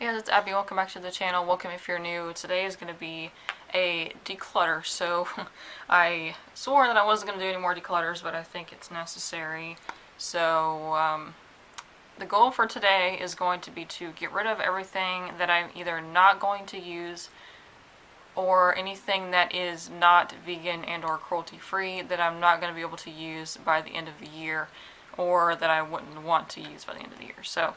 Hey guys, it's Abby. Welcome back to the channel. Welcome if you're new. Today is going to be a declutter. So I swore that I wasn't going to do any more declutters, but I think it's necessary. So the goal for today is going to be to get rid of everything that I'm either not going to use or anything that is not vegan and or cruelty-free that I'm not going to be able to use by the end of the year, or that I wouldn't want to use by the end of the year. So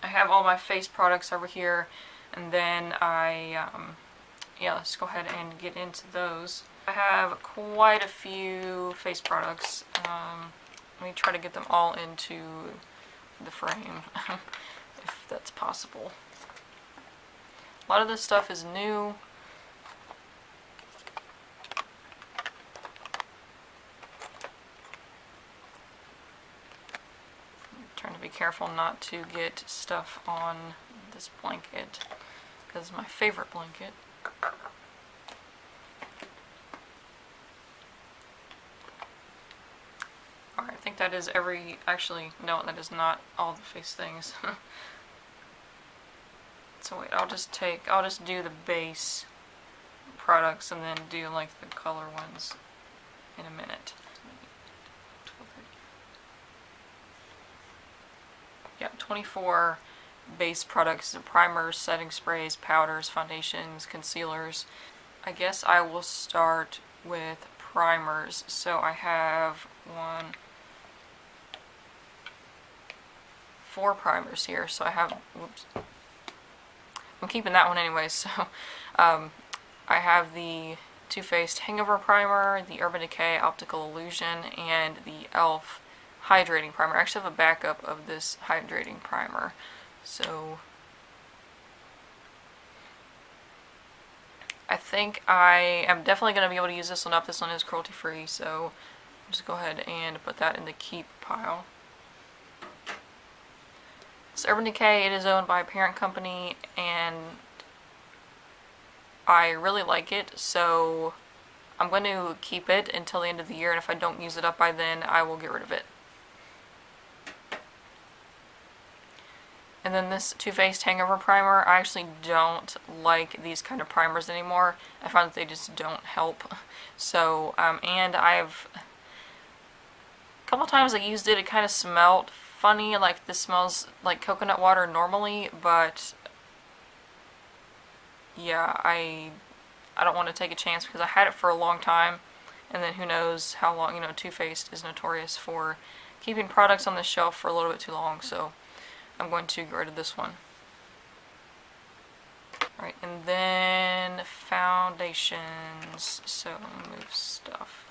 I have all my face products over here, and then let's go ahead and get into those. I have quite a few face products. Let me try to get them all into the frame, if that's possible. A lot of this stuff is new. Trying to be careful not to get stuff on this blanket, because it's my favorite blanket. Alright, I think that is actually, no, that is not all the face things. So wait, I'll just do the base products and then do like the color ones in a minute. Yeah, 24 base products: primers, setting sprays, powders, foundations, concealers. I guess I will start with primers. So I have 4 primers here. So I have, whoops, I'm keeping that one anyway. So I have the Too Faced Hangover Primer, the Urban Decay Optical Illusion, and the e.l.f. Hydrating Primer. I actually have a backup of this hydrating primer. So I think I am definitely going to be able to use this one up. This one is cruelty-free, so I'll just go ahead and put that in the keep pile. This Urban Decay, it is owned by a parent company, and I really like it, so I'm going to keep it until the end of the year, and if I don't use it up by then, I will get rid of it. And then this Too Faced Hangover Primer, I actually don't like these kind of primers anymore. I find that they just don't help. So, and I've, a couple times I used it, it kind of smelled funny, like this smells like coconut water normally, but yeah, I don't want to take a chance because I had it for a long time, and then who knows how long. Too Faced is notorious for keeping products on the shelf for a little bit too long, so I'm going to get rid of this one. Alright, and then foundations. So move stuff.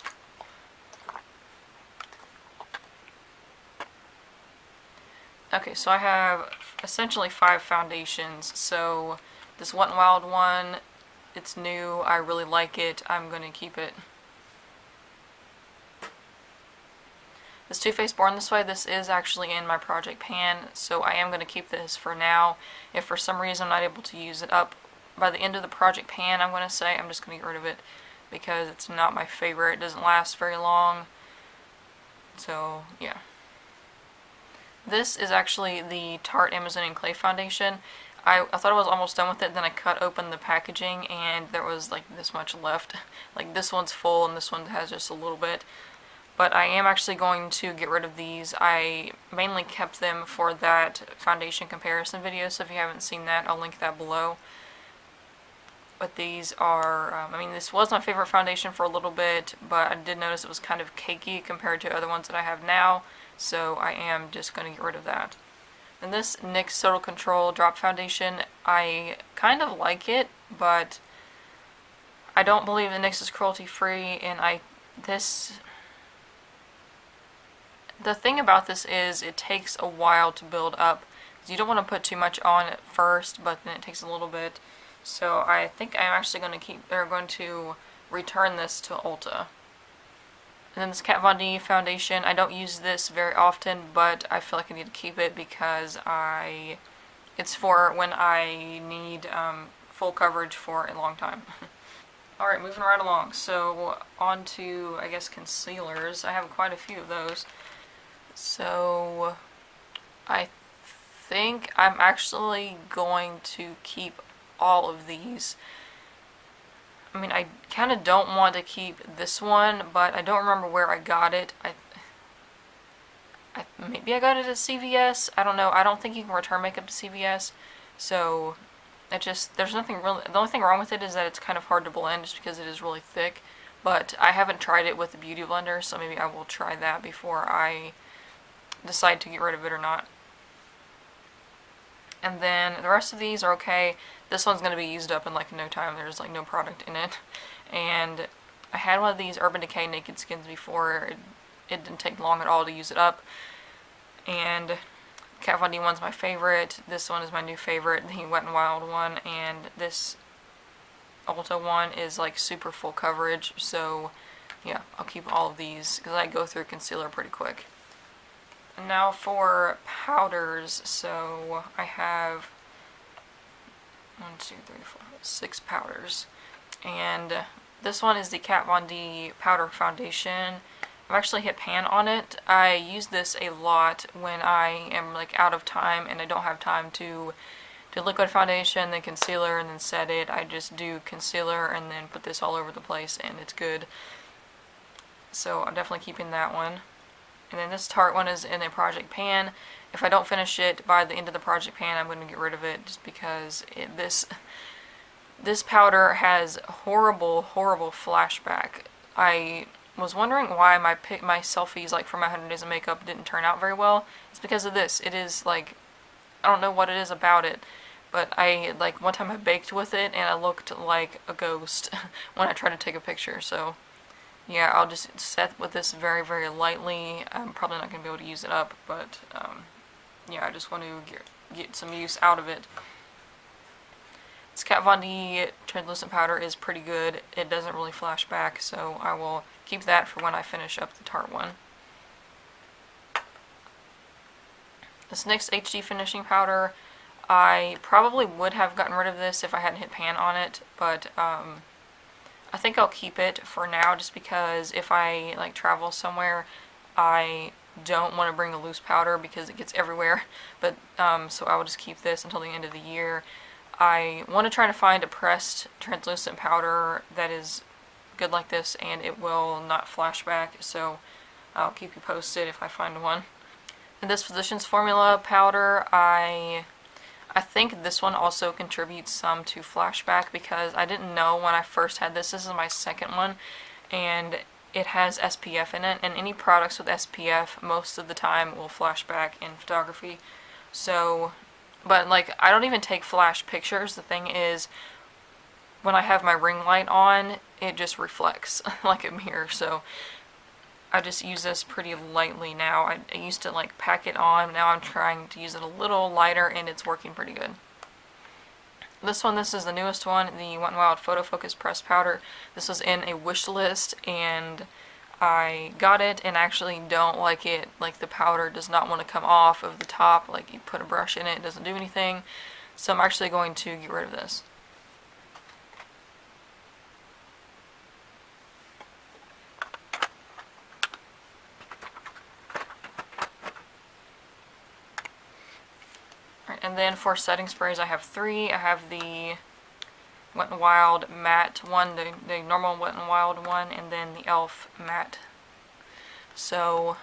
Okay, so I have essentially 5 foundations. So this Wet n Wild one, it's new, I really like it, I'm going to keep it. This Too Faced Born This Way, this is actually in my project pan, so I am going to keep this for now. If for some reason I'm not able to use it up by the end of the project pan, I'm going to say I'm just going to get rid of it because it's not my favorite. It doesn't last very long. So, yeah. This is actually the Tarte Amazonian Clay Foundation. I thought I was almost done with it, then I cut open the packaging and there was like this much left. Like this one's full and this one has just a little bit. But I am actually going to get rid of these. I mainly kept them for that foundation comparison video, so if you haven't seen that, I'll link that below. But these are, this was my favorite foundation for a little bit, but I did notice it was kind of cakey compared to other ones that I have now, so I am just going to get rid of that. And this NYX Total Control Drop Foundation, I kind of like it, but I don't believe that NYX is cruelty-free, and the thing about this is it takes a while to build up. You don't want to put too much on at first, but then it takes a little bit. So I think I'm actually going to return this to Ulta. And then this Kat Von D foundation, I don't use this very often, but I feel like I need to keep it because it's for when I need full coverage for a long time. Alright, moving right along. So on to, I guess, concealers. I have quite a few of those. So I think I'm actually going to keep all of these. I mean, I kind of don't want to keep this one, but I don't remember where I got it. Maybe I got it at CVS. I don't know. I don't think you can return makeup to CVS. So, there's nothing really, the only thing wrong with it is that it's kind of hard to blend just because it is really thick. But I haven't tried it with the Beauty Blender, so maybe I will try that before I decide to get rid of it or not. And then the rest of these are okay. This one's going to be used up in like no time. There's like no product in it. And I had one of these Urban Decay Naked Skins before. It didn't take long at all to use it up. And Kat Von D one's my favorite. This one is my new favorite, the Wet n Wild one. And this Ulta one is like super full coverage. So yeah, I'll keep all of these because I go through concealer pretty quick. And now for powders. So I have 6 powders. And this one is the Kat Von D Powder Foundation. I've actually hit pan on it. I use this a lot when I am like out of time and I don't have time to do liquid foundation, then concealer, and then set it. I just do concealer and then put this all over the place and it's good. So I'm definitely keeping that one. And then this Tarte one is in a project pan. If I don't finish it by the end of the project pan, I'm going to get rid of it just because this powder has horrible flashback. I was wondering why my selfies like for my 100 days of makeup didn't turn out very well. It's because of this. It is like, I don't know what it is about it, but one time I baked with it and I looked like a ghost when I tried to take a picture. So yeah, I'll just set with this very lightly. I'm probably not going to be able to use it up, but yeah, I just want to get some use out of it. This Kat Von D translucent powder is pretty good. It doesn't really flash back, so I will keep that for when I finish up the Tarte one. This NYX HD finishing powder, I probably would have gotten rid of this if I hadn't hit pan on it, but I think I'll keep it for now just because if I like travel somewhere, I don't want to bring a loose powder because it gets everywhere. But so I will just keep this until the end of the year. I want to try to find a pressed translucent powder that is good like this and it will not flash back, so I'll keep you posted if I find one. And this Physicians Formula powder, I think this one also contributes some to flashback because I didn't know when I first had this. This is my second one and it has SPF in it, and any products with SPF most of the time will flash back in photography. So, but like I don't even take flash pictures. The thing is, when I have my ring light on, it just reflects like a mirror. So I just use this pretty lightly now. I used to like pack it on. Now I'm trying to use it a little lighter and it's working pretty good. This is the newest one, the Wet n Wild Photo Focus Pressed Powder. This was in a wish list and I got it and actually don't like it. Like the powder does not want to come off of the top. Like you put a brush in it, it doesn't do anything. So I'm actually going to get rid of this. And then for setting sprays, I have 3. I have the Wet n Wild matte one, the normal Wet n Wild one, and then the e.l.f. matte. So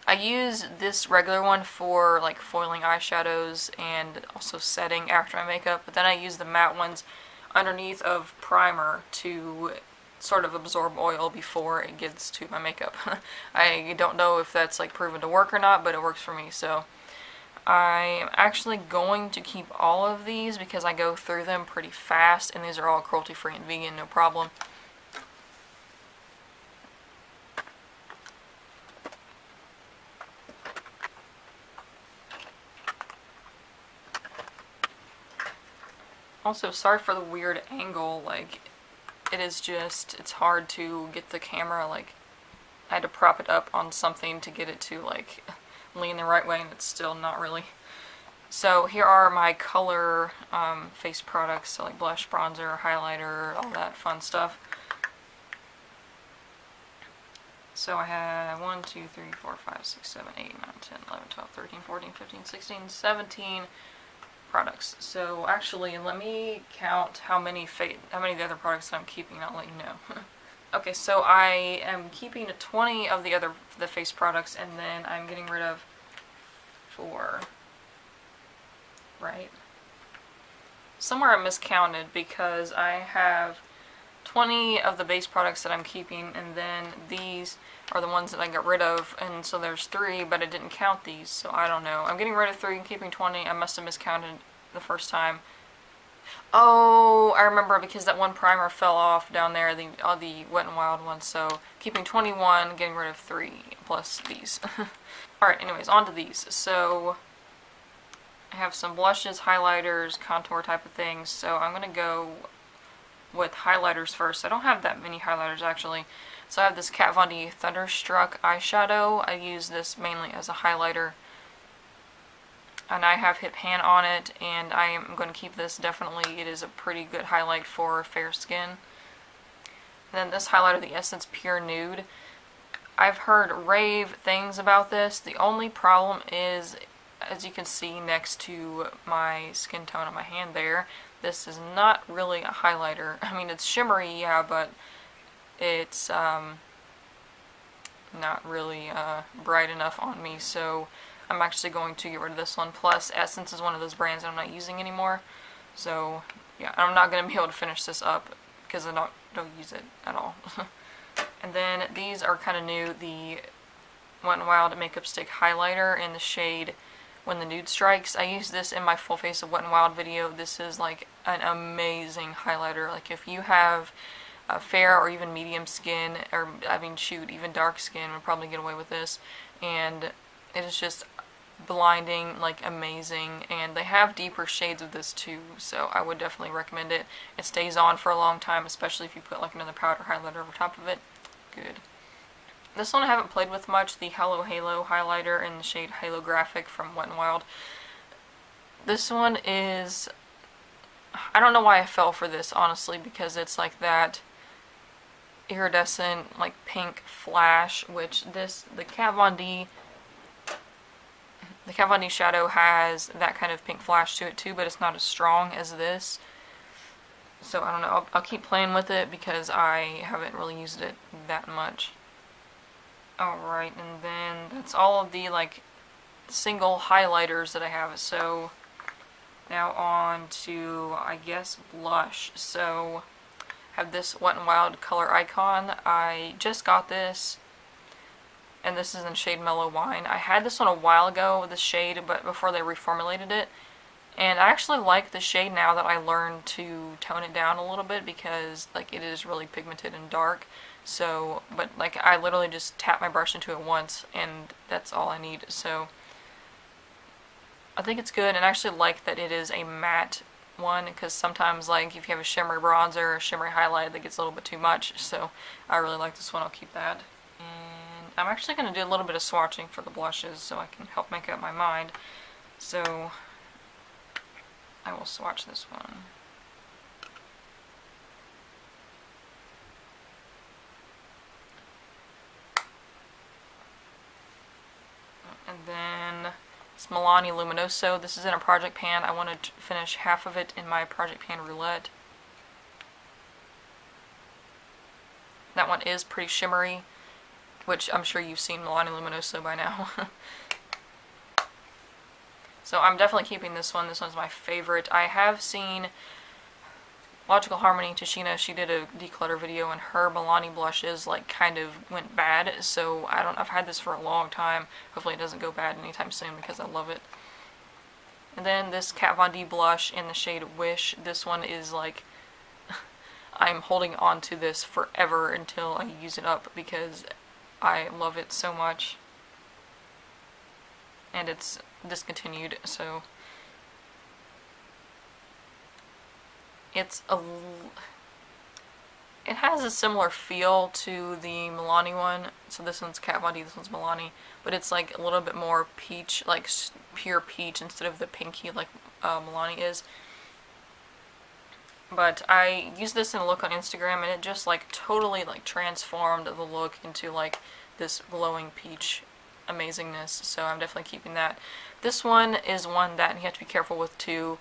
I use this regular one for like foiling eyeshadows and also setting after my makeup, but then I use the matte ones underneath of primer to sort of absorb oil before it gets to my makeup. I don't know if that's like proven to work or not, but it works for me. So I'm actually going to keep all of these because I go through them pretty fast, and these are all cruelty-free and vegan, no problem. Also, sorry for the weird angle, like, it is just, it's hard to get the camera, like, I had to prop it up on something to get it to, like, lean the right way, and it's still not really. So here are my color face products, so like blush, bronzer, highlighter, all that fun stuff. So I have 1, 2, 3, 4, 5, 6, 7, 8, 9, 10, 11, 12, 13, 14, 15, 16, 17 products. So actually, let me count how many of the other products that I'm keeping, and I'll let you know. Okay, so I am keeping 20 of the face products, and then I'm getting rid of 4. Right? Somewhere I miscounted because I have 20 of the base products that I'm keeping, and then these are the ones that I got rid of, and so there's 3, but I didn't count these, so I don't know. I'm getting rid of 3 and keeping 20. I must have miscounted the first time. Oh, I remember, because that one primer fell off down there, all the Wet n Wild ones, so keeping 21, getting rid of 3, plus these. Alright, anyways, on to these. So I have some blushes, highlighters, contour type of things, so I'm going to go with highlighters first. I don't have that many highlighters, actually. So I have this Kat Von D Thunderstruck eyeshadow. I use this mainly as a highlighter. And I have hit pan on it, and I am going to keep this definitely. It is a pretty good highlight for fair skin. And then this highlighter, the Essence Pure Nude. I've heard rave things about this. The only problem is, as you can see next to my skin tone on my hand there, this is not really a highlighter. I mean, it's shimmery, yeah, but it's not really bright enough on me, so I'm actually going to get rid of this one. Plus, Essence is one of those brands that I'm not using anymore, so yeah, I'm not going to be able to finish this up because I don't use it at all. And then these are kind of new, the Wet n Wild Makeup Stick Highlighter in the shade When the Nude Strikes. I used this in my full face of Wet n Wild video. This is like an amazing highlighter. Like, if you have fair or even medium skin, or I mean shoot, even dark skin would probably get away with this, and it is just blinding, like amazing. And they have deeper shades of this too, so I would definitely recommend it. It stays on for a long time, especially if you put like another powder highlighter over top of it. Good. This one I haven't played with much, the Hello Halo highlighter in the shade Halographic from Wet n Wild. This one is, I don't know why I fell for this, honestly, because it's like that iridescent, like pink flash, which the Kat Von D shadow has that kind of pink flash to it too, but it's not as strong as this. So I don't know, I'll keep playing with it because I haven't really used it that much. Alright, and then that's all of the like single highlighters that I have. So now on to, I guess, blush. So I have this Wet n Wild Color Icon. I just got this, and this is in shade Mellow Wine. I had this one a while ago, this shade, but before they reformulated it. And I actually like the shade now that I learned to tone it down a little bit, because like it is really pigmented and dark. So, but like I literally just tap my brush into it once and that's all I need. So I think it's good, and I actually like that it is a matte one, because sometimes like if you have a shimmery bronzer or shimmery highlight that gets a little bit too much. So I really like this one, I'll keep that. And I'm actually going to do a little bit of swatching for the blushes so I can help make up my mind. So I will swatch this one. And then it's Milani Luminoso. This is in a project pan. I want to finish half of it in my project pan roulette. That one is pretty shimmery, which I'm sure you've seen Milani Luminoso by now. So I'm definitely keeping this one. This one's my favorite. I have seen Logical Harmony, Tashina, she did a declutter video, and her Milani blushes like kind of went bad, so I've had this for a long time. Hopefully it doesn't go bad anytime soon because I love it. And then this Kat Von D blush in the shade Wish. This one is like, I'm holding on to this forever until I use it up because I love it so much. And it's discontinued, so it has a similar feel to the Milani one. So this one's Kat Von D, this one's Milani, but it's like a little bit more peach, like pure peach instead of the pinky like Milani is. But I used this in a look on Instagram, and it just like totally like transformed the look into like this glowing peach amazingness, so I'm definitely keeping that. This one is one that you have to be careful with too.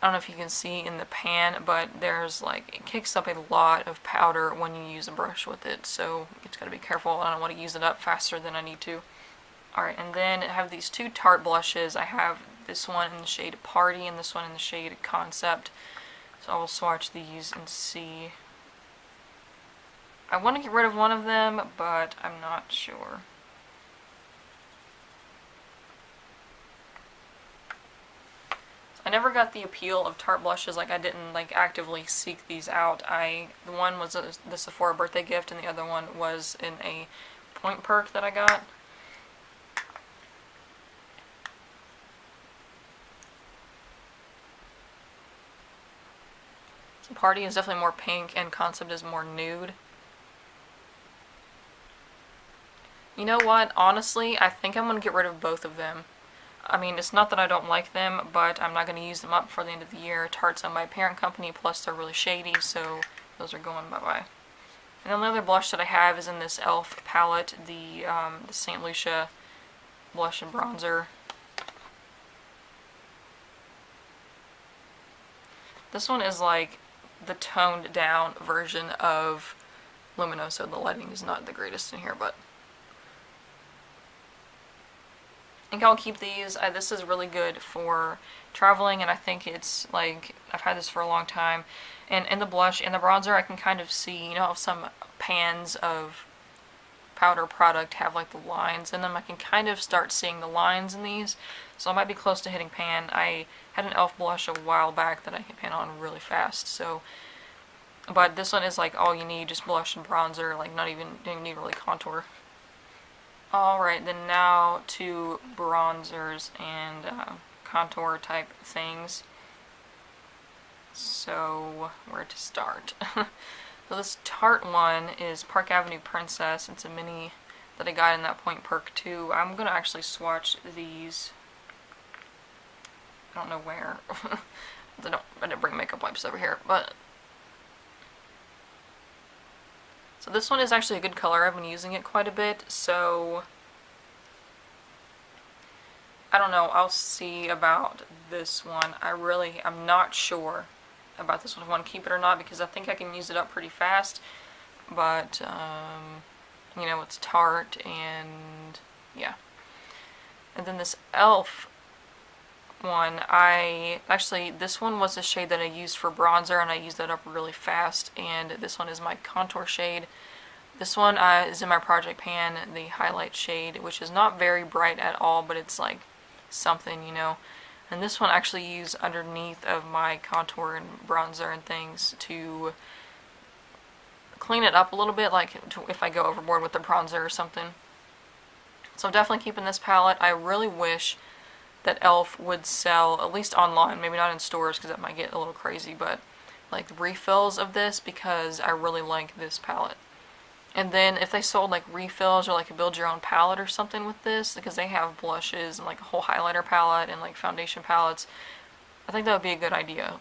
I don't know if you can see in the pan, but there's like, it kicks up a lot of powder when you use a brush with it, so you just gotta be careful. I don't want to use it up faster than I need to. Alright, and then I have these two Tarte blushes. I have this one in the shade Party and this one in the shade Concept. So I will swatch these and see. I want to get rid of one of them, but I'm not sure. I never got the appeal of Tarte blushes. Like, I didn't like actively seek these out. The one was the Sephora birthday gift, and the other one was in a point perk that I got. So Party is definitely more pink, and Concept is more nude. You know what? Honestly, I think I'm going to get rid of both of them. I mean, it's not that I don't like them, but I'm not going to use them up before the end of the year. Tarte's owned by a parent company, plus they're really shady, so those are going bye-bye. And then the other blush that I have is in this e.l.f. palette, the St. Lucia blush and bronzer. This one is like the toned down version of Luminoso. The lighting is not the greatest in here, but I think I'll keep these. This is really good for traveling, and I think it's like, I've had this for a long time. And in the blush and the bronzer, I can kind of see, you know, some pans of powder product have like the lines in them. I can kind of start seeing the lines in these, so I might be close to hitting pan. I had an e.l.f. blush a while back that I can pan on really fast, so, but this one is like all you need, just blush and bronzer, like don't even need really contour. Alright, then now to bronzers and contour type things. So, where to start? So this Tarte one is Park Avenue Princess. It's a mini that I got in that point perk too. I'm going to actually swatch these. I don't know where. I didn't bring makeup wipes over here, but so this one is actually a good color. I've been using it quite a bit, so I don't know. I'll see about this one. I'm not sure about this one, if I want to keep it or not, because I think I can use it up pretty fast, but you know, it's Tarte, and yeah. And then this e.l.f. one, this one was a shade that I used for bronzer, and I used that up really fast, and this one is my contour shade. This one is in my project pan, the highlight shade, which is not very bright at all, but it's like something, you know. And this one I actually use underneath of my contour and bronzer and things to clean it up a little bit, like if I go overboard with the bronzer or something. So I'm definitely keeping this palette. I really wish that e.l.f. would sell, at least online, maybe not in stores because that might get a little crazy, but like refills of this, because I really like this palette. And then if they sold like refills or like a build your own palette or something with this, because they have blushes and like a whole highlighter palette and like foundation palettes, I think that would be a good idea.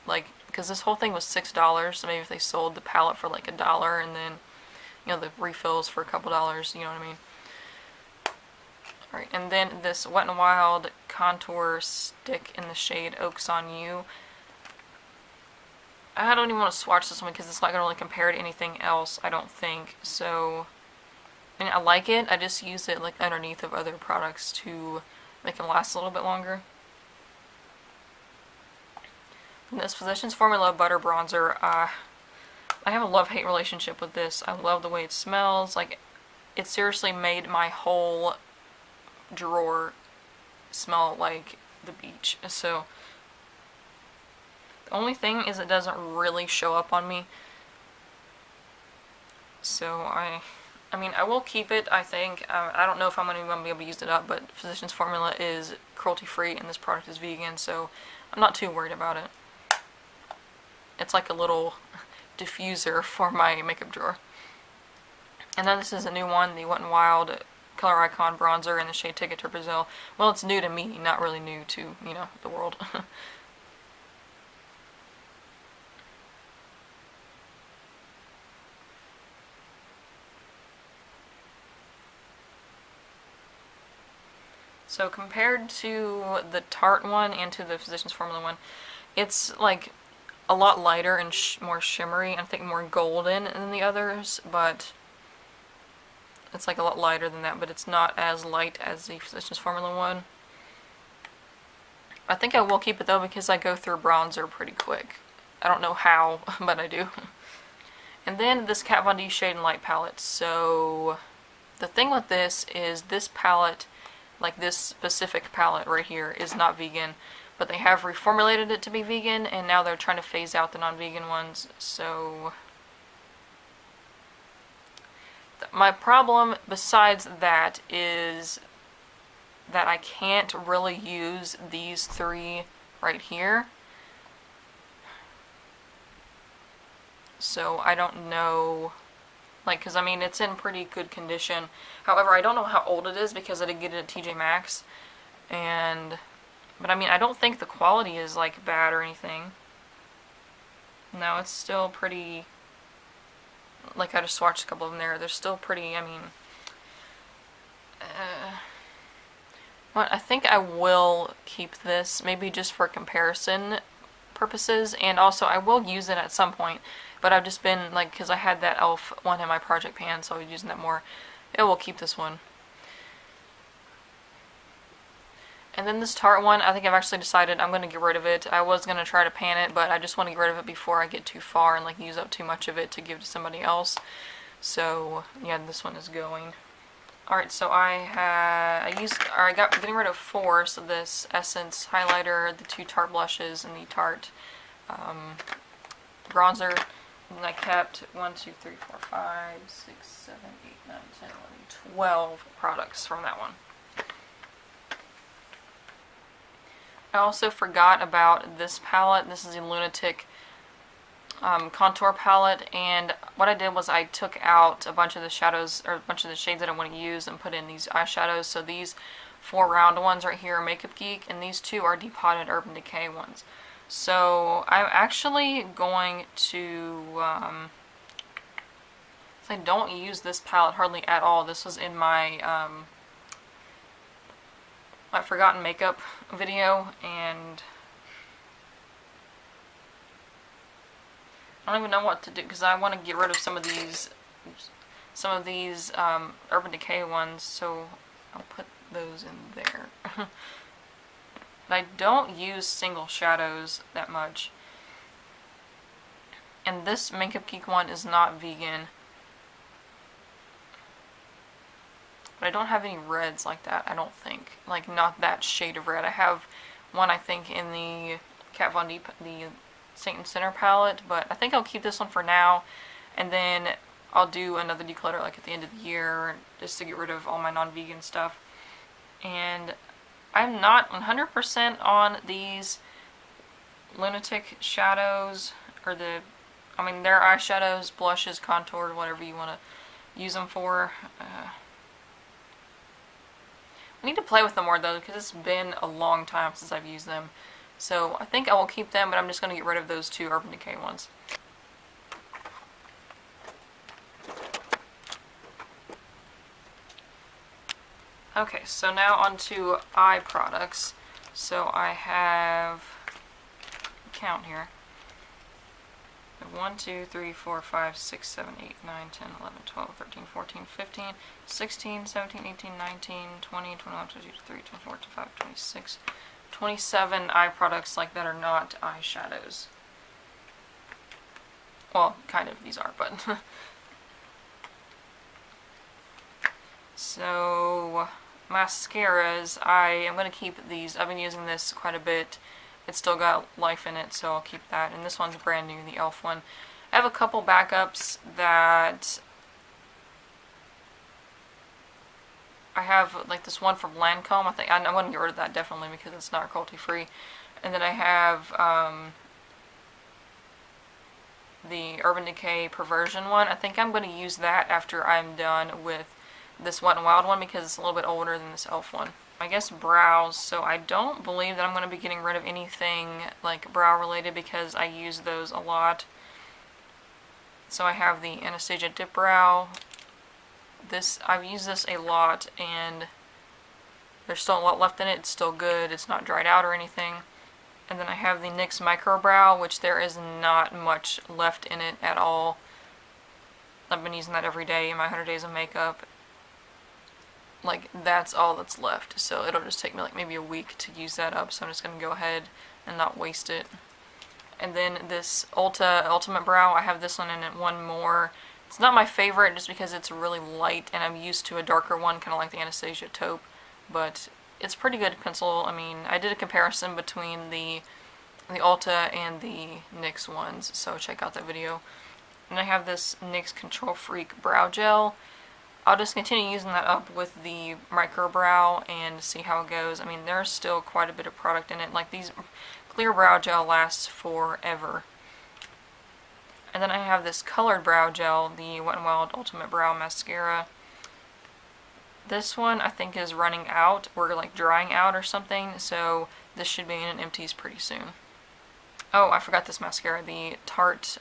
Like, because this whole thing was $6, so maybe if they sold the palette for like $1 and then, you know, the refills for a couple dollars, you know what I mean? Alright, and then this Wet n Wild contour stick in the shade Oaks on You. I don't even want to swatch this one because it's not going to really compare to anything else, I don't think. So, I mean, I like it. I just use it like underneath of other products to make them last a little bit longer. And this Physicians Formula Butter Bronzer, I have a love-hate relationship with this. I love the way it smells. Like, it seriously made my whole drawer smell like the beach. So the only thing is it doesn't really show up on me, so I mean, I will keep it, I think. I don't know if I'm going to be able to use it up, but Physicians Formula is cruelty-free and this product is vegan, so I'm not too worried about it. It's like a little diffuser for my makeup drawer. And then this is a new one, the Wet n Wild Color Icon Bronzer in the shade Ticket to Brazil. Well, it's new to me, not really new to, you know, the world. So compared to the Tarte one and to the Physicians Formula one, it's like a lot lighter and more shimmery, I think more golden than the others, but it's like a lot lighter than that, but it's not as light as the Physicians Formula one. I think I will keep it though because I go through bronzer pretty quick. I don't know how, but I do. And then this Kat Von D Shade and Light palette. So the thing with this is this palette, like this specific palette right here, is not vegan, but they have reformulated it to be vegan, and now they're trying to phase out the non-vegan ones. So my problem besides that is that I can't really use these three right here. So I don't know, like, because I mean it's in pretty good condition. However, I don't know how old it is because I did get it at TJ Maxx, but I mean I don't think the quality is like bad or anything. No, it's still pretty, like I just swatched a couple of them there. They're still pretty, I mean, well, I think I will keep this, maybe just for comparison purposes, and also I will use it at some point, but I've just been, like, because I had that e.l.f. one in my project pan, so I was using that more. It will keep this one. And then this Tarte one, I think I've actually decided I'm going to get rid of it. I was going to try to pan it, but I just want to get rid of it before I get too far and, like, use up too much of it to give to somebody else. So, yeah, this one is going. Alright, so I got getting rid of 4, so this Essence highlighter, the 2 Tarte blushes, and the Tarte bronzer. And I kept 1, 2, 3, 4, 5, 6, 7, 8, 9, 10, 11, 12 products from that one. I also forgot about this palette. This is a Lunatic contour palette, and what I did was I took out a bunch of the shadows, or a bunch of the shades that I want to use, and put in these eyeshadows. So these 4 round ones right here are Makeup Geek, and these 2 are Depotted Urban Decay ones. So I'm actually going to, I don't use this palette hardly at all. This was in my my Forgotten Makeup video, and I don't even know what to do because I want to get rid of some of these Urban Decay ones, so I'll put those in there. But I don't use single shadows that much. And this Makeup Geek one is not vegan. But I don't have any reds like that, I don't think. Like, not that shade of red. I have one, I think, in the Kat Von D, the Saint and Sinner palette, but I think I'll keep this one for now, and then I'll do another declutter like at the end of the year, just to get rid of all my non-vegan stuff. And I'm not 100% on these Lunatic shadows, or they're eyeshadows, blushes, contour, whatever you want to use them for. I need to play with them more though, because it's been a long time since I've used them. So I think I will keep them, but I'm just going to get rid of those 2 Urban Decay ones. Okay, so now on to eye products. So I have, count here, 1, 2, 3, 4, 5, 6, 7, 8, 9, 10, 11, 12, 13, 14, 15, 16, 17, 18, 19, 20, 21, 22, 23, 24, 25, 26, 27 eye products like that are not eyeshadows. Well, kind of, these are, but so mascaras, I am going to keep these. I've been using this quite a bit. It's still got life in it, so I'll keep that. And this one's brand new, the e.l.f. one. I have a couple backups that I have, like this one from Lancome. I think I'm going to get rid of that definitely because it's not cruelty-free. And then I have the Urban Decay Perversion one. I think I'm going to use that after I'm done with this Wet n Wild one because it's a little bit older than this e.l.f. one. I guess brows, so I don't believe that I'm going to be getting rid of anything like brow related because I use those a lot. So I have the Anastasia Dip Brow. I've used this a lot, and There's still a lot left in it. It's still good. It's not dried out or anything. And then I have the NYX Micro Brow, which there is not much left in it at all. I've been using that every day in my 100 days of makeup. Like, that's all that's left. So it'll just take me like maybe a week to use that up. So I'm just going to go ahead and not waste it. And then this Ultimate Brow, I have this one and one more. It's not my favorite just because it's really light and I'm used to a darker one, kind of like the Anastasia Taupe. But it's pretty good pencil. I mean, I did a comparison between the Ulta and the NYX ones, so check out that video. And I have this NYX Control Freak Brow Gel. I'll just continue using that up with the Micro Brow and see how it goes. I mean, there's still quite a bit of product in it. Like, these clear brow gel lasts forever. And then I have this colored brow gel, the Wet n Wild Ultimate Brow Mascara. This one I think is running out, or like drying out or something, so this should be in an empties pretty soon. Oh, I forgot this mascara, the Tarte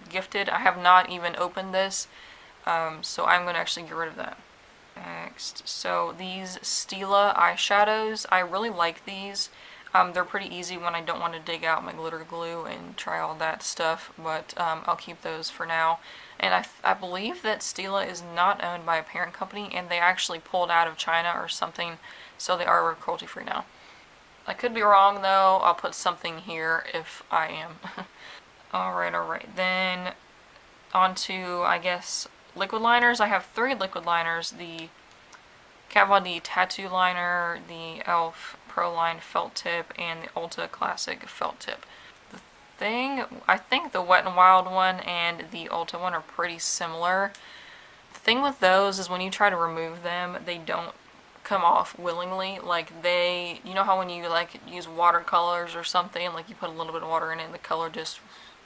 Gifted. I have not even opened this, so I'm going to actually get rid of that. Next, so these Stila eyeshadows, I really like these. They're pretty easy when I don't want to dig out my glitter glue and try all that stuff, but I'll keep those for now. And I believe that Stila is not owned by a parent company, and they actually pulled out of China or something, so they are cruelty-free now. I could be wrong though. I'll put something here if I am. Alright. Then on to, I guess, liquid liners. I have 3 liquid liners. The Kat Von D Tattoo Liner, the e.l.f. Pro Line Felt Tip, and the Ulta Classic Felt Tip. I think the Wet n Wild one and the Ulta one are pretty similar. The thing with those is when you try to remove them, they don't come off willingly. Like, you know how when you like use watercolors or something, like you put a little bit of water in it and the color just,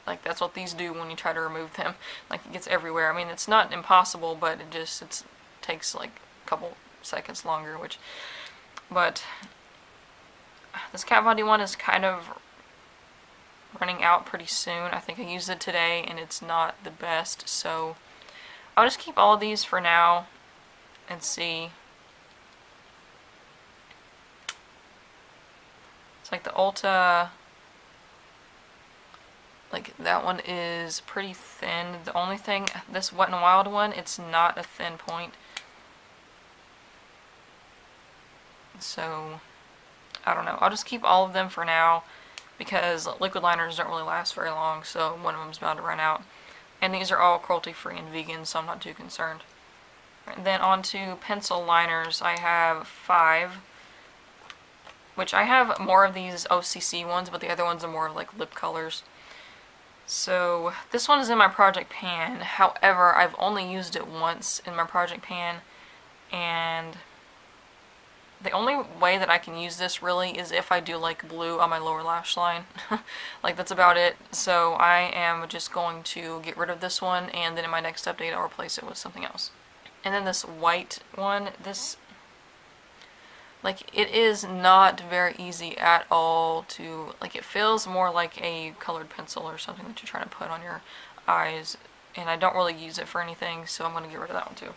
like, that's what these do when you try to remove them. Like, it gets everywhere. I mean, it's not impossible, but it takes like a couple seconds longer, but this Kat Von D one is kind of running out pretty soon. I think I used it today and it's not the best, so I'll just keep all of these for now and see. It's like the Ulta, like that one is pretty thin. The only thing, this Wet n Wild one, it's not a thin point. So, I don't know. I'll just keep all of them for now because liquid liners don't really last very long, so one of them's bound to run out. And these are all cruelty-free and vegan, so I'm not too concerned. And then on to pencil liners. I have 5, which I have more of these OCC ones, but the other ones are more of like lip colors. So this one is in my project pan. However, I've only used it once in my project pan, and the only way that I can use this really is if I do like blue on my lower lash line. Like, that's about it. So I am just going to get rid of this one, and then in my next update I'll replace it with something else. And then this white one, like, it is not very easy at all to, like, it feels more like a colored pencil or something that you're trying to put on your eyes, and I don't really use it for anything, so I'm going to get rid of that one too.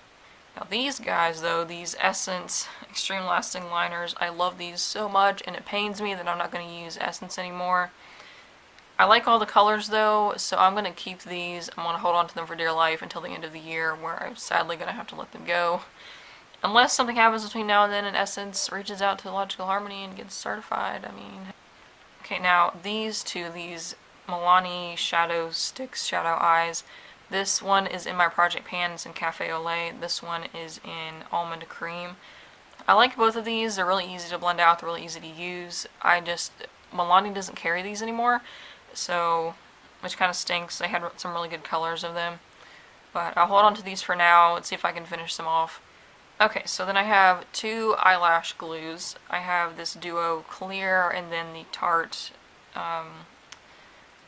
Now these guys though, these Essence Extreme Lasting Liners, I love these so much, and it pains me that I'm not going to use Essence anymore. I like all the colors though, so I'm going to keep these. I'm going to hold on to them for dear life until the end of the year, where I'm sadly going to have to let them go. Unless something happens between now and then and Essence reaches out to Logical Harmony and gets certified, I mean. Okay, now these two, these Milani Shadow Sticks Shadow Eyes. This one is in my project pan, it's in Cafe au Lait. This one is in Almond Cream. I like both of these, they're really easy to blend out, they're really easy to use. Milani doesn't carry these anymore, so, which kind of stinks. They had some really good colors of them. But I'll hold on to these for now and see if I can finish them off. Okay, so then I have 2 eyelash glues. I have this Duo Clear and then the Tarte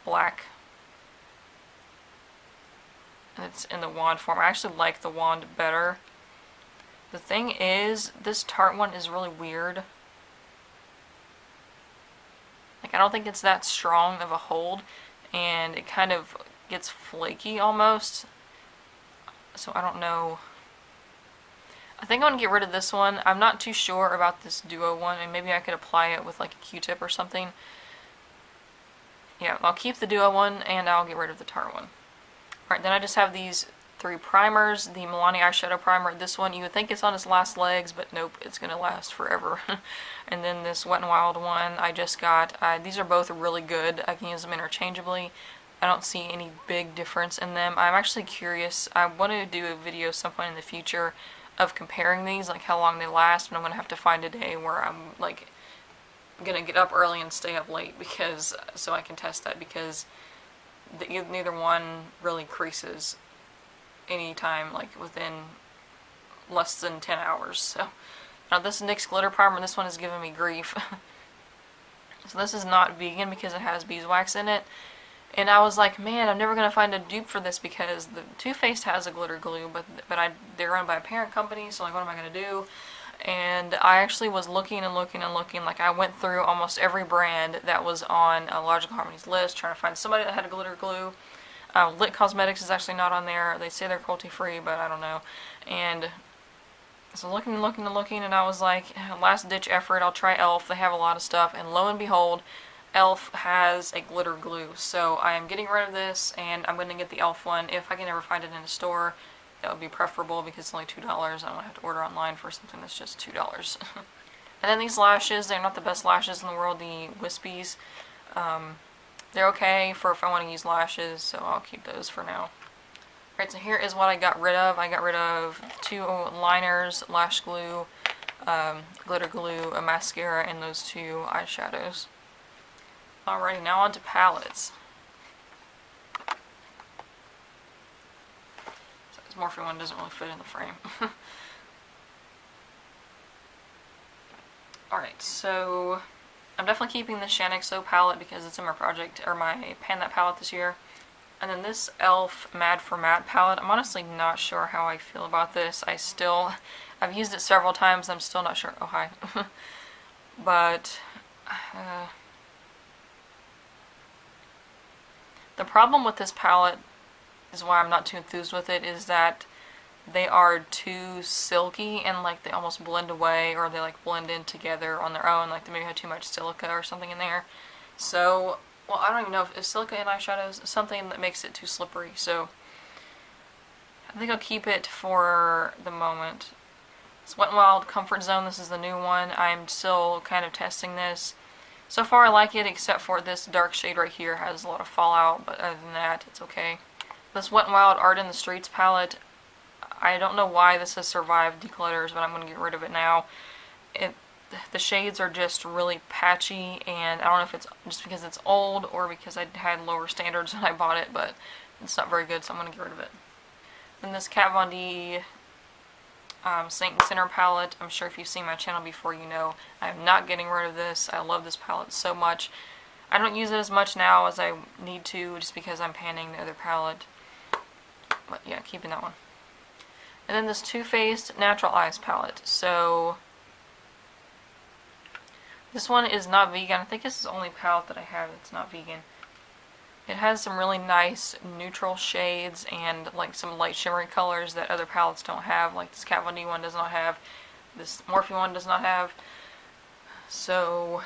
Black. And it's in the wand form. I actually like the wand better. The thing is, this Tarte one is really weird. Like, I don't think it's that strong of a hold, and it kind of gets flaky almost. So I don't know. I think I'm going to get rid of this one. I'm not too sure about this duo one, and maybe I could apply it with like a Q-tip or something. Yeah, I'll keep the duo one, and I'll get rid of the Tarte one. Alright, then I just have these 3 primers. The Milani eyeshadow primer. This one, you would think it's on its last legs, but nope, it's going to last forever. And then this Wet n Wild one I just got. These are both really good. I can use them interchangeably. I don't see any big difference in them. I'm actually curious. I want to do a video some point in the future of comparing these, like how long they last, and I'm going to have to find a day where I'm like going to get up early and stay up late because so I can test that, because neither one really creases anytime like within less than 10 hours. So now this NYX glitter primer, this one is giving me grief. So this is not vegan because it has beeswax in it. And I was like, man, I'm never going to find a dupe for this because the Too Faced has a glitter glue, but they're owned by a parent company, so like what am I going to do? And I actually was looking and looking and looking. Like I went through almost every brand that was on Logical Harmony's list trying to find somebody that had a glitter glue. Lit Cosmetics is actually not on there. They say they're cruelty-free, but I don't know. And so looking and looking and looking, and I was like, last ditch effort, I'll try e.l.f. They have a lot of stuff, and lo and behold, e.l.f. has a glitter glue. So I am getting rid of this, and I'm going to get the e.l.f. one. If I can ever find it in a store, that would be preferable because it's only $2. I don't want to have to order online for something that's just $2. And then these lashes, they're not the best lashes in the world, the Wispies. They're okay for if I want to use lashes, so I'll keep those for now. Alright, so here is what I got rid of. I got rid of 2 liners, lash glue, glitter glue, a mascara, and those 2 eyeshadows. Alrighty, now on to palettes. So this Morphe one doesn't really fit in the frame. Alright, so I'm definitely keeping the Shaaanxo palette because it's in my project, or my Pan That palette this year. And then this e.l.f. Mad for Matte palette, I'm honestly not sure how I feel about this. I've used it several times, I'm still not sure. Oh, hi. But, the problem with this palette is why I'm not too enthused with it, is that they are too silky and like they almost blend away, or they like blend in together on their own, like they maybe have too much silica or something in there. So, well, I don't even know if silica in eyeshadows is something that makes it too slippery, so I think I'll keep it for the moment. It's Wet n Wild Comfort Zone, this is the new one. I'm still kind of testing this. So far I like it, except for this dark shade right here has a lot of fallout, but other than that, it's okay. This Wet n Wild Art in the Streets palette, I don't know why this has survived declutters, but I'm going to get rid of it now. The shades are just really patchy, and I don't know if it's just because it's old or because I had lower standards when I bought it, but it's not very good, so I'm going to get rid of it. Then this Kat Von D Saint and Sinner palette, I'm sure if you've seen my channel before you know, I'm not getting rid of this. I love this palette so much. I don't use it as much now as I need to, just because I'm panning the other palette. But yeah, keeping that one. And then this Too Faced Natural Eyes palette. So this one is not vegan. I think this is the only palette that I have that's not vegan. It has some really nice neutral shades and like some light shimmery colors that other palettes don't have. Like this Kat Von D one does not have. This Morphe one does not have. So,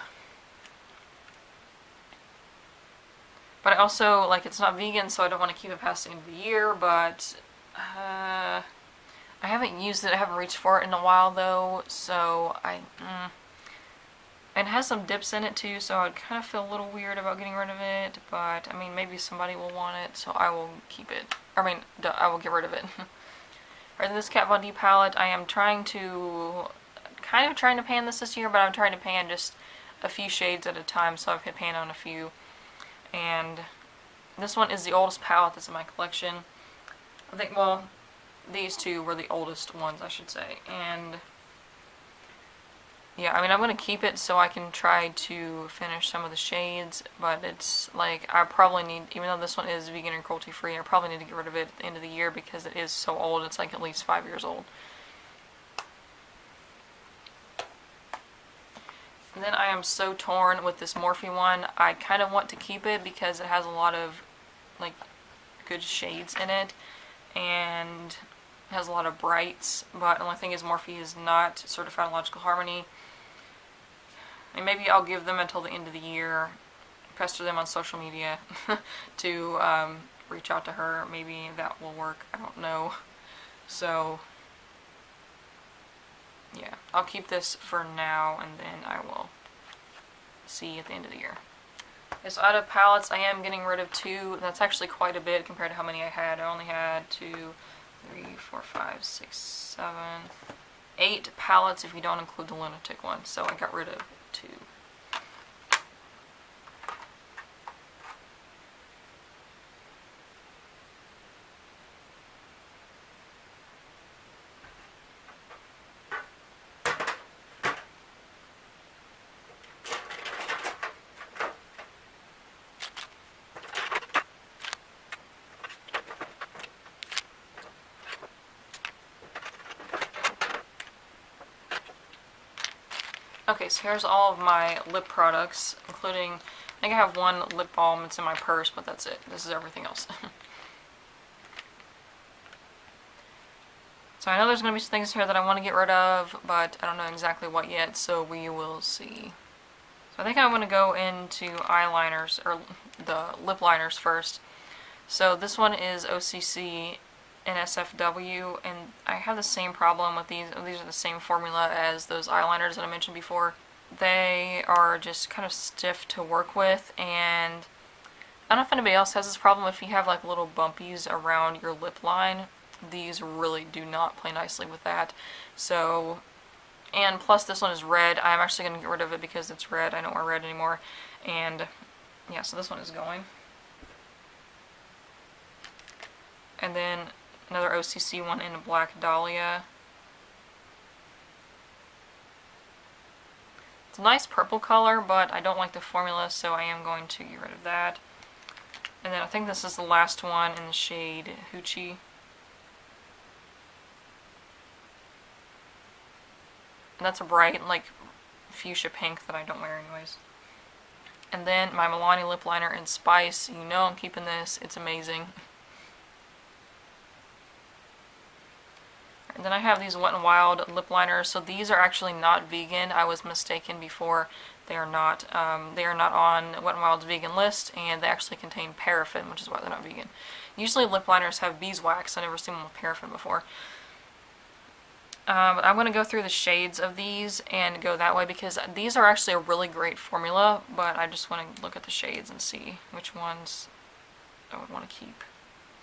but I also, like, it's not vegan, so I don't want to keep it past the end of the year, but I haven't used it, I haven't reached for it in a while though, so and it has some dips in it too, so I'd kind of feel a little weird about getting rid of it, but I mean, maybe somebody will want it, so I will keep it. I mean, I will get rid of it. Alright, this Kat Von D palette, I am kind of trying to pan this year, but I'm trying to pan just a few shades at a time, so I've hit pan on a few. And this one is the oldest palette that's in my collection. I think, well, these two were the oldest ones, I should say. And yeah, I mean, I'm going to keep it so I can try to finish some of the shades, but it's like, I probably need, even though this one is vegan and cruelty free, I probably need to get rid of it at the end of the year because it is so old. It's like at least 5 years old. And then I am so torn with this Morphe one. I kind of want to keep it because it has a lot of like good shades in it, and It has a lot of brights, but the only thing is Morphe is not certified in logical harmony. And maybe I'll give them until the end of the year, pester them on social media to reach out to her. Maybe that will work. I don't know. So, yeah, I'll keep this for now, and then I will see at the end of the year. Okay, so out of palettes, I am getting rid of 2. That's actually quite a bit compared to how many I had. I only had 2, 3, 4, 5, 6, 7, 8 palettes if you don't include the Lunatic one. So I got rid of 2. Okay, so here's all of my lip products, including, I think I have one lip balm, it's in my purse, but that's it. This is everything else. So I know there's going to be some things here that I want to get rid of, but I don't know exactly what yet, so we will see. So I think I'm going to go into eyeliners, or the lip liners first. So this one is OCC NSFW, and I have the same problem with these. These are the same formula as those eyeliners that I mentioned before. They are just kind of stiff to work with, and I don't know if anybody else has this problem. If you have like little bumpies around your lip line, these really do not play nicely with that. So, and plus this one is red. I'm actually going to get rid of it because it's red. I don't wear red anymore. And yeah, so this one is going. And then another OCC one in Black Dahlia. It's a nice purple color, but I don't like the formula, so I am going to get rid of that. And then I think this is the last one in the shade Hoochie. And that's a bright, like, fuchsia pink that I don't wear anyways. And then my Milani lip liner in Spice. You know I'm keeping this. It's amazing. And then I have these Wet n Wild lip liners. So these are actually not vegan. I was mistaken before. They are not. They are not on Wet n Wild's vegan list, and they actually contain paraffin, which is why they're not vegan. Usually lip liners have beeswax. I've never seen one with paraffin before. But I'm going to go through the shades of these and go that way because these are actually a really great formula, but I just want to look at the shades and see which ones I would want to keep.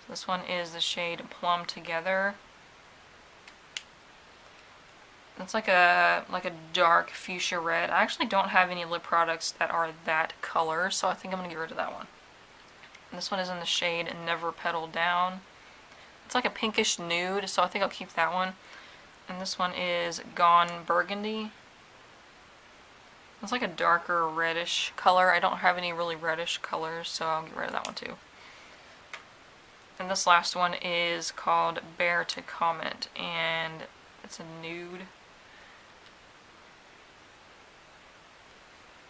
So this one is the shade Plum Together. It's like a dark fuchsia red. I actually don't have any lip products that are that color, so I think I'm going to get rid of that one. And this one is in the shade Never Petal Down. It's like a pinkish nude, so I think I'll keep that one. And this one is Gone Burgundy. It's like a darker reddish color. I don't have any really reddish colors, so I'll get rid of that one too. And this last one is called Bear to Comment, and it's a nude.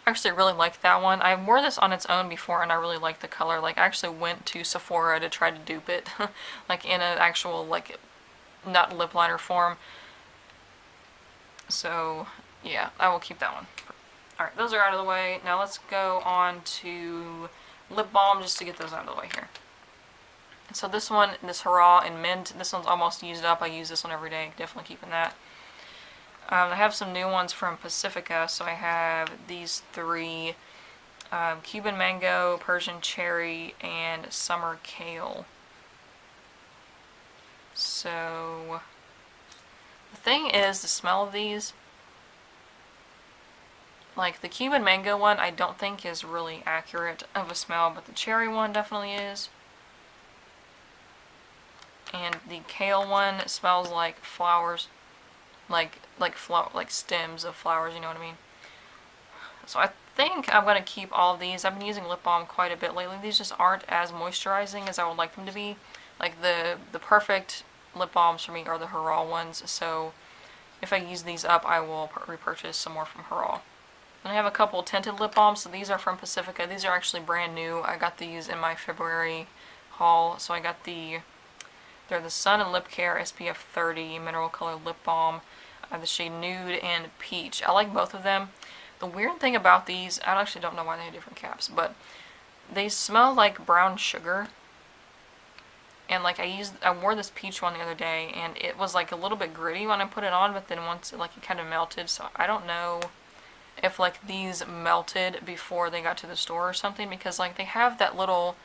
I actually really like that one. I wore this on its own before and I really liked the color. Like, I actually went to Sephora to try to dupe it. Like in an actual, like, not lip liner form. So, yeah, I will keep that one. Alright, those are out of the way. Now let's go on to lip balm just to get those out of the way here. So this one, this Hurrah in Mint, this one's almost used up. I use this one every day. Definitely keeping that. I have some new ones from Pacifica, so I have these 3, Cuban Mango, Persian Cherry, and Summer Kale. So, the thing is, the smell of these, like the Cuban Mango one I don't think is really accurate of a smell, but the cherry one definitely is. And the kale one smells like flowers. Like stems of flowers, you know what I mean? So I think I'm going to keep all of these. I've been using lip balm quite a bit lately. These just aren't as moisturizing as I would like them to be. Like the perfect lip balms for me are the Hurrah ones, so if I use these up, I will repurchase some more from Hurrah. And I have a couple tinted lip balms, so these are from Pacifica. These are actually brand new. I got these in my February haul, so I got the They're the Sun and Lip Care SPF 30 Mineral Color Lip Balm. I have the shade Nude and Peach. I like both of them. The weird thing about these, I actually don't know why they have different caps, but they smell like brown sugar. And like I wore this peach one the other day, and it was like a little bit gritty when I put it on, but then once it kind of melted, so I don't know if like these melted before they got to the store or something, because like they have that little,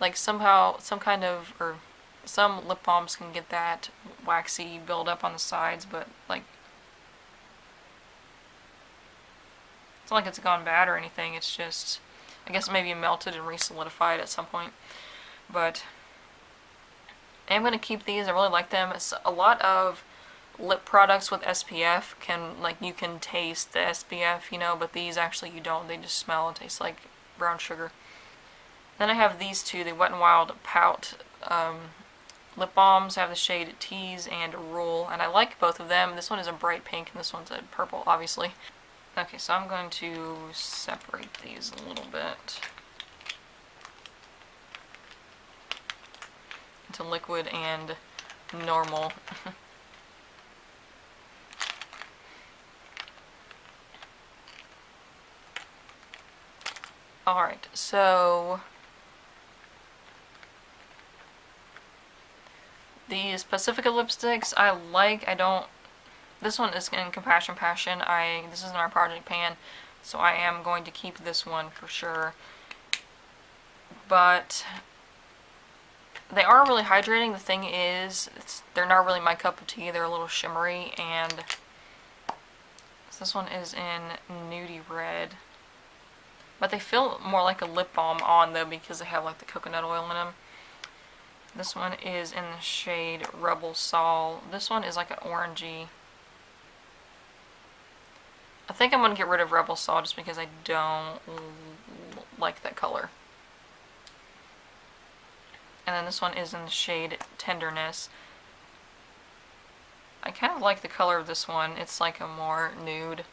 like somehow, some lip balms can get that waxy buildup on the sides, but like, it's not like it's gone bad or anything, it's just, I guess maybe melted and re-solidified at some point, but I am going to keep these. I really like them. It's a lot of lip products with SPF you can taste the SPF, you know, but these actually you don't. They just smell and taste like brown sugar. Then I have these two, the Wet n Wild Pout lip balms. I have the shade Tease and Rule, and I like both of them. This one is a bright pink and this one's a purple, obviously. Okay, so I'm going to separate these a little bit into liquid and normal. Alright, so these Pacifica lipsticks I like. This one is in Compassion Passion. This isn't our project pan, so I am going to keep this one for sure. But they are really hydrating. The thing is, they're not really my cup of tea. They're a little shimmery, and this one is in Nudie Red. But they feel more like a lip balm on though, because they have like the coconut oil in them. This one is in the shade Rebel Sol. This one is like an orangey. I think I'm going to get rid of Rebel Sol just because I don't like that color. And then this one is in the shade Tenderness. I kind of like the color of this one. It's like a more nude.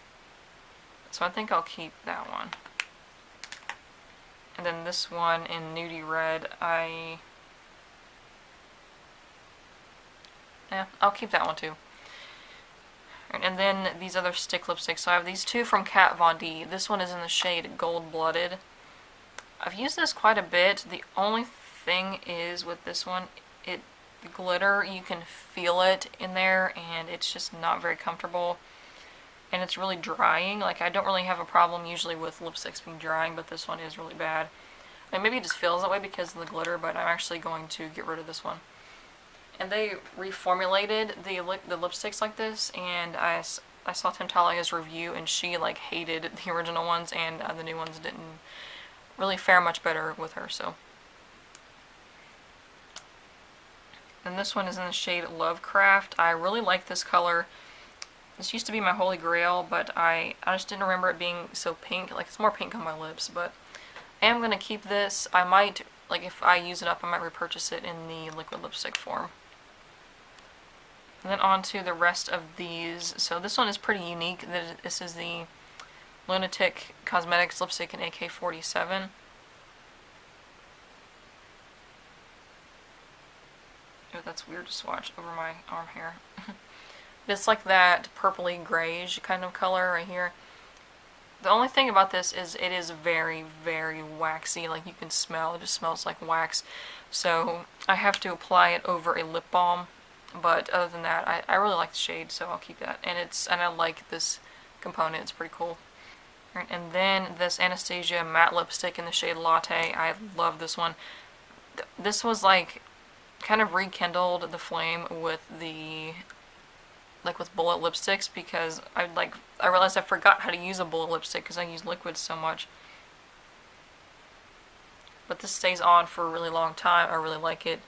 So I think I'll keep that one. And then this one in Nudie Red, I'll keep that one too. And then these other stick lipsticks. So I have these two from Kat Von D. This one is in the shade Gold Blooded. I've used this quite a bit. The only thing is with this one, the glitter, you can feel it in there, and it's just not very comfortable. And it's really drying. Like, I don't really have a problem usually with lipsticks being drying, but this one is really bad. And maybe it just feels that way because of the glitter, but I'm actually going to get rid of this one. And they reformulated the lipsticks like this, and I saw Tim Talia's review, and she like hated the original ones, and the new ones didn't really fare much better with her, so. And this one is in the shade Lovecraft. I really like this color. This used to be my holy grail, but I just didn't remember it being so pink. Like, it's more pink on my lips, but I am going to keep this. I might, like, if I use it up, I might repurchase it in the liquid lipstick form. And then on to the rest of these. So this one is pretty unique. This is the Lunatic Cosmetics lipstick in AK-47. Oh, that's weird to swatch over my arm hair. It's like that purpley grayish kind of color right here. The only thing about this is it is very, very waxy. Like, you can smell, it just smells like wax. So I have to apply it over a lip balm. But other than that, I really like the shade, so I'll keep that. And I like this component, it's pretty cool. Right, and then this Anastasia matte lipstick in the shade Latte. I love this one. This was like kind of rekindled the flame with with bullet lipsticks, because I realized I forgot how to use a bullet lipstick because I use liquids so much. But this stays on for a really long time. I really like it,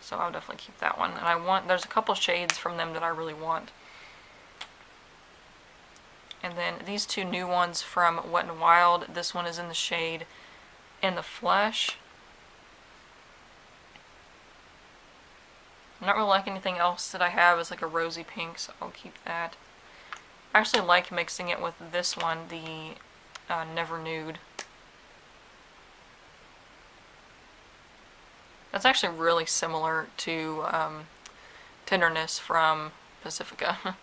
so I'll definitely keep that one. And there's a couple shades from them that I really want. And then these two new ones from Wet n Wild. This one is in the shade In the Flesh. I'm not really like anything else that I have. It's like a rosy pink, so I'll keep that. I actually like mixing it with this one, the Never Nude. That's actually really similar to Tenderness from Pacifica.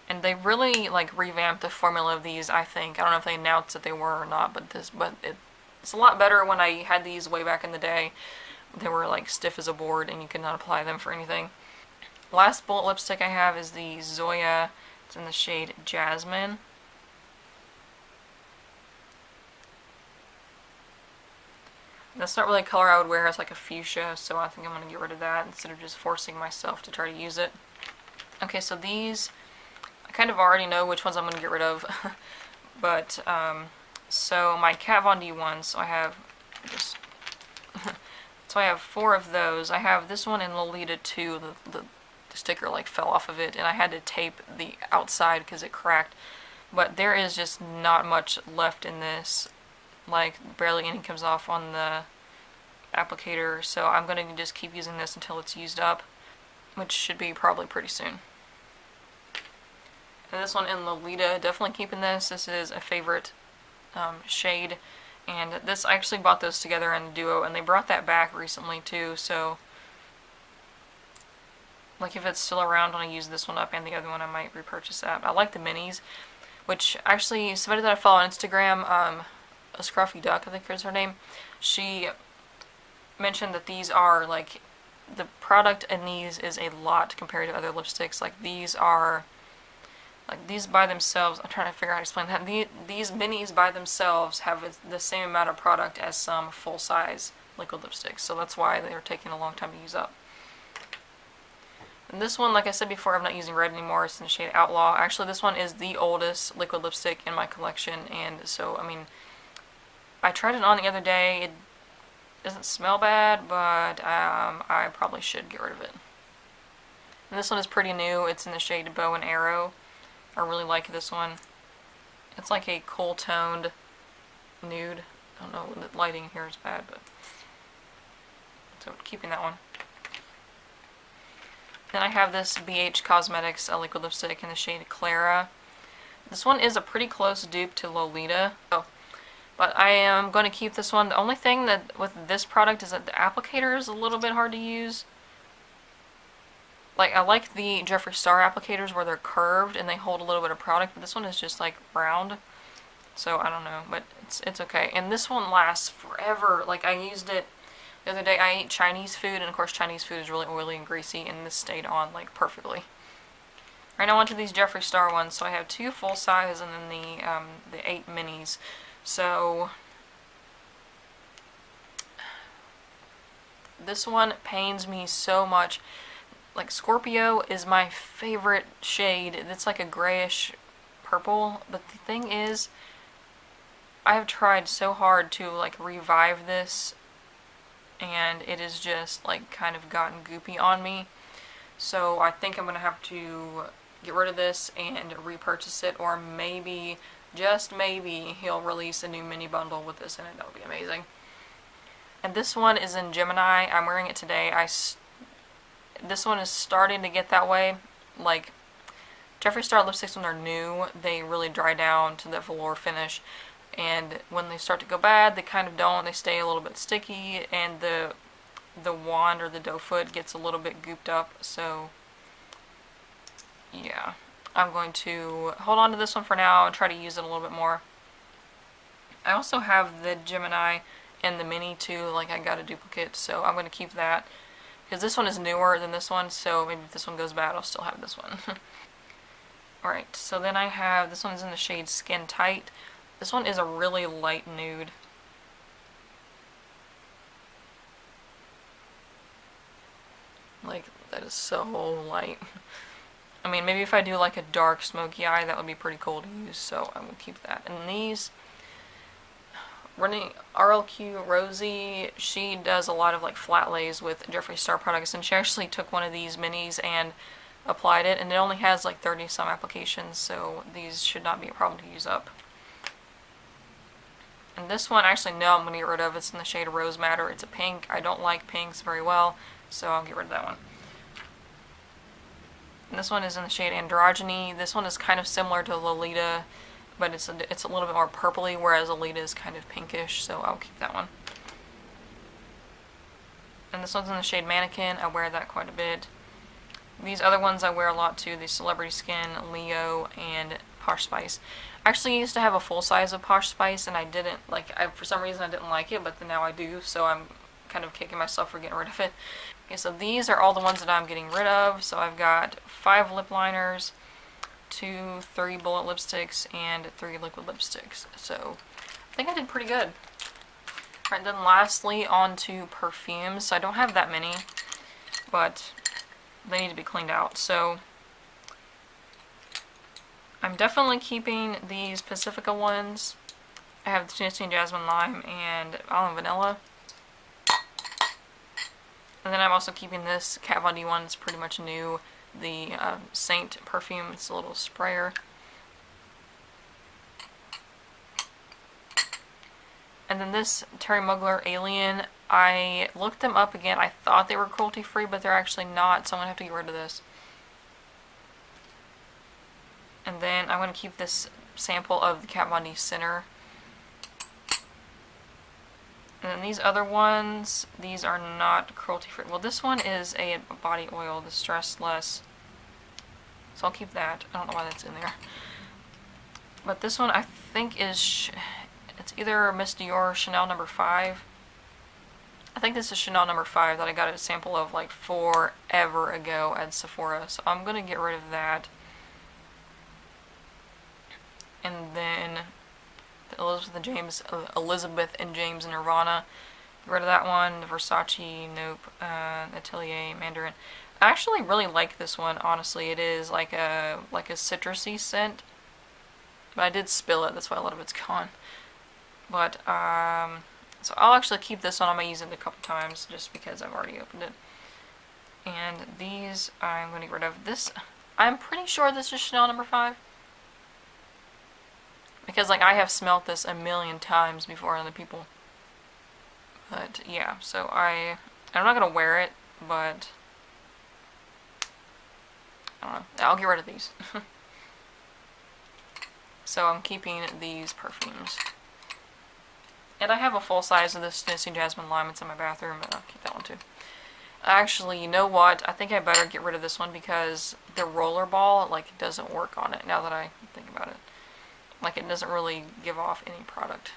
And they really like revamped the formula of these, I think. I don't know if they announced that they were or not, but it's a lot better. When I had these way back in the day, they were like stiff as a board and you could not apply them for anything. Last bullet lipstick I have is the Zoya. It's in the shade Jasmine. That's not really a color I would wear as like a fuchsia, so I think I'm going to get rid of that instead of just forcing myself to try to use it. Okay, so these, I kind of already know which ones I'm going to get rid of. But, so my Kat Von D ones, so I have just, so I have 4 of those. I have this one in Lolita 2, the sticker like fell off of it, and I had to tape the outside because it cracked. But there is just not much left in this. Like, barely any comes off on the applicator, so I'm going to just keep using this until it's used up, which should be probably pretty soon. And this one in Lolita, definitely keeping this. This is a favorite shade, and this, I actually bought those together in a duo, and they brought that back recently too, so like if it's still around when I use this one up and the other one, I might repurchase that. I like the minis, which actually somebody that I follow on Instagram, a Scruffy Duck, I think is her name, she mentioned that these are like, the product in these is a lot compared to other lipsticks. Like these are, like these by themselves, I'm trying to figure out how to explain that. These minis by themselves have the same amount of product as some full-size liquid lipsticks, so that's why they're taking a long time to use up. And this one, like I said before, I'm not using red anymore. It's in the shade Outlaw. Actually, this one is the oldest liquid lipstick in my collection, and so, I mean, I tried it on the other day. It doesn't smell bad, but I probably should get rid of it. And this one is pretty new. It's in the shade Bow and Arrow. I really like this one. It's like a cool toned nude. I don't know, the lighting here is bad, but so keeping that one. Then I have this BH Cosmetics liquid lipstick in the shade Clara. This one is a pretty close dupe to Lolita. But I am going to keep this one. The only thing that with this product is that the applicator is a little bit hard to use. Like, I like the Jeffree Star applicators where they're curved and they hold a little bit of product, but this one is just like round. So I don't know, but it's okay. And this one lasts forever. Like, I used it the other day. I ate Chinese food, and of course Chinese food is really oily and greasy, and this stayed on like perfectly. Alright, now on to these Jeffree Star ones. So I have 2 full size and then the 8 minis. So this one pains me so much. Like, Scorpio is my favorite shade. It's like a grayish purple, but the thing is, I have tried so hard to like revive this, and it is just like kind of gotten goopy on me. So I think I'm gonna have to get rid of this and repurchase it, or maybe, just maybe, he'll release a new mini bundle with this in it. That would be amazing. And this one is in Gemini. I'm wearing it today. This one is starting to get that way. Like, Jeffree Star lipsticks, when they're new, they really dry down to the velour finish. And when they start to go bad, they kind of don't. They stay a little bit sticky, and the wand or the doe foot gets a little bit gooped up. So, yeah. I'm going to hold on to this one for now and try to use it a little bit more. I also have the Gemini and the Mini too, like I got a duplicate, so I'm going to keep that. Because this one is newer than this one, so maybe if this one goes bad, I'll still have this one. Alright, so then I have, this one is in the shade Skin Tight. This one is a really light nude. Like, that is so light. I mean, maybe if I do like a dark smoky eye, that would be pretty cool to use, so I will keep that. And these, RLQ Rosie, she does a lot of like flat lays with Jeffree Star products, and she actually took one of these minis and applied it, and it only has like 30 some applications, so these should not be a problem to use up. And this one, actually, no, I'm going to get rid of. It's in the shade Rose Madder. It's a pink. I don't like pinks very well, so I'll get rid of that one. And this one is in the shade Androgyny. This one is kind of similar to Lolita, but it's a little bit more purpley, whereas Lolita is kind of pinkish, so I'll keep that one. And this one's in the shade Mannequin. I wear that quite a bit. These other ones I wear a lot too. The Celebrity Skin, Leo, and Posh Spice. I actually used to have a full size of Posh Spice, and I didn't, for some reason I didn't like it, but then now I do, so I'm kind of kicking myself for getting rid of it. Okay, so these are all the ones that I'm getting rid of. So I've got 5 lip liners, 3 bullet lipsticks, and 3 liquid lipsticks. So I think I did pretty good. Alright, then lastly on to perfumes. So I don't have that many, but they need to be cleaned out. So I'm definitely keeping these Pacifica ones. I have the Tennessee Jasmine Lime and Island Vanilla. And then I'm also keeping this Kat Von D one. It's pretty much new. The Saint perfume. It's a little sprayer. And then this Terry Mugler Alien. I looked them up again. I thought they were cruelty-free, but they're actually not. So I'm going to have to get rid of this. And then I'm going to keep this sample of the Kat Von D Center. And then these other ones, these are not cruelty-free. Well, this one is a body oil, the Stress Less. So I'll keep that. I don't know why that's in there. But this one I think is, it's either Miss Dior or Chanel No. 5. I think this is Chanel No. 5 that I got a sample of like forever ago at Sephora. So I'm going to get rid of that. And then the Elizabeth and James Nirvana. Get rid of that one. The Versace, nope. Atelier, Mandarin. I actually really like this one, honestly. It is like a citrusy scent. But I did spill it, that's why a lot of it's gone. But, so I'll actually keep this one. I might use it a couple times just because I've already opened it. And these I'm going to get rid of. This, I'm pretty sure this is Chanel No. 5. Because, like, I have smelt this a million times before other people. But, yeah, so I'm not going to wear it, but I don't know. I'll get rid of these. So I'm keeping these perfumes. And I have a full size of this Tennessee Jasmine Lime. It's in my bathroom, but I'll keep that one too. Actually, you know what? I think I better get rid of this one because the roller ball, like, it doesn't work on it now that I think about it. Like, it doesn't really give off any product.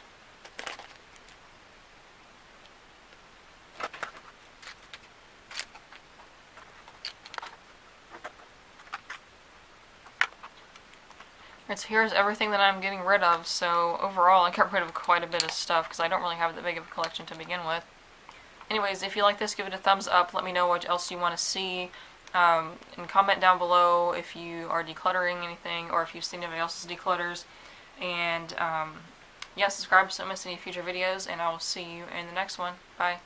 Alright, so here's everything that I'm getting rid of. So overall, I got rid of quite a bit of stuff because I don't really have that big of a collection to begin with. Anyways, if you like this, give it a thumbs up. Let me know what else you want to see. And comment down below if you are decluttering anything or if you've seen anybody else's declutters. And yeah, subscribe so you don't miss any future videos, and I will see you in the next one. Bye.